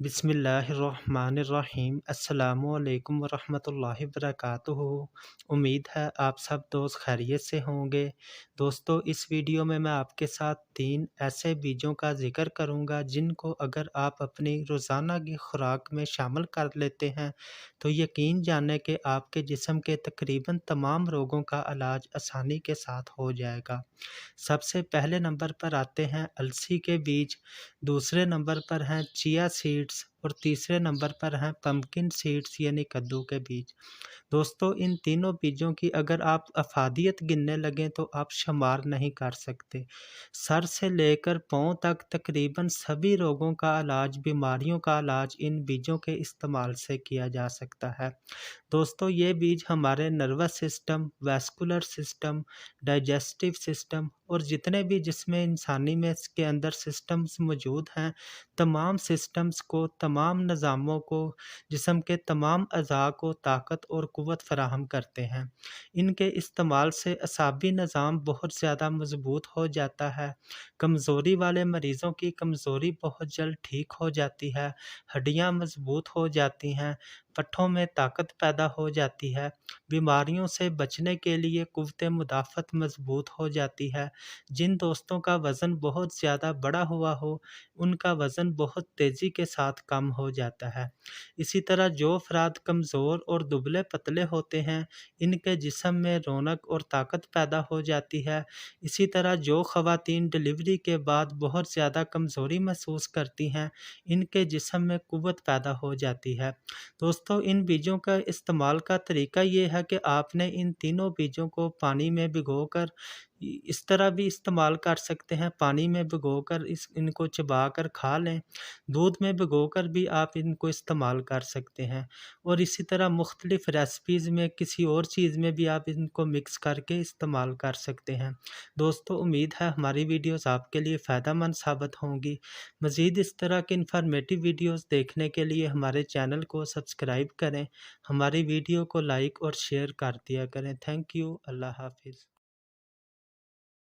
बिस्मिल्लाहिर्रहमानिर्रहीम अस्सलामुअलैकुम वरहमतुल्लाहि वबरकातुहू। उम्मीद है आप सब दोस्त खैरियत से होंगे। दोस्तों, इस वीडियो में मैं आपके साथ 3 ऐसे बीजों का ज़िक्र करूंगा जिनको अगर आप अपनी रोज़ाना की खुराक में शामिल कर लेते हैं तो यकीन जाने कि आपके जिस्म के तकरीबन तमाम रोगों का इलाज आसानी के साथ हो जाएगा। सबसे पहले नंबर पर आते हैं अलसी के बीज, दूसरे नंबर पर हैं चिया सीड्स और तीसरे नंबर पर हैं पम्पकिन सीड्स यानी कद्दू के बीज। दोस्तों, इन तीनों बीजों की अगर आप अफादियत गिनने लगें तो आप शुमार नहीं कर सकते। सर से लेकर पाँव तक तकरीबन सभी रोगों का इलाज, बीमारियों का इलाज इन बीजों के इस्तेमाल से किया जा सकता है। दोस्तों, ये बीज हमारे nervous system, vascular system, digestive system और जितने भी जिसमें इंसानी में इसके अंदर सिस्टम्स मौजूद हैं, तमाम सिस्टम्स को, तमाम निज़ामों को, जिस्म के तमाम अज़ा को ताकत और क़ुव्वत फ़राहम करते हैं। इनके इस्तेमाल से असाबी निज़ाम बहुत ज़्यादा मज़बूत हो जाता है। कमज़ोरी वाले मरीज़ों की कमज़ोरी बहुत जल्द ठीक हो जाती है, हड्डियाँ मज़बूत हो जाती हैं, पट्ठों में ताकत पैदा हो जाती है, बीमारियों से बचने के लिए क़ुव्वत मुदाफ़त मज़बूत हो जाती है। जिन दोस्तों का वज़न बहुत ज़्यादा बढ़ा हुआ हो, उनका वज़न बहुत तेज़ी के साथ कम हो जाता है। इसी तरह जो अफ़राद कमज़ोर और दुबले-पतले होते हैं, इनके जिस्म में रौनक और ताकत पैदा हो जाती है। इसी तरह जो ख़वातीन डिलीवरी के बाद बहुत ज़्यादा कमज़ोरी महसूस करती हैं, इनके जिस्म में क़ुव्वत पैदा हो जाती है। दोस्तों, इन बीजों का इस्तेमाल का तरीका ये है कि आपने इन तीनों बीजों को पानी में भिगोकर इस तरह भी इस्तेमाल कर सकते हैं, पानी में भिगोकर इनको चबाकर खा लें। दूध में भिगोकर भी आप इनको इस्तेमाल कर सकते हैं और इसी तरह मुख्तलिफ़ रेसिपीज़ में किसी और चीज़ में भी आप इनको मिक्स करके इस्तेमाल कर सकते हैं। दोस्तों, उम्मीद है हमारी वीडियोज़ आपके लिए फ़ायदेमंद साबित होंगी। मज़ीद इस तरह के इन्फॉर्मेटिव वीडियोज़ देखने के लिए हमारे चैनल को सब्सक्राइब करें, हमारी वीडियो को लाइक और शेयर कर दिया करें। Thank you. अल्लाह हाफ़िज़।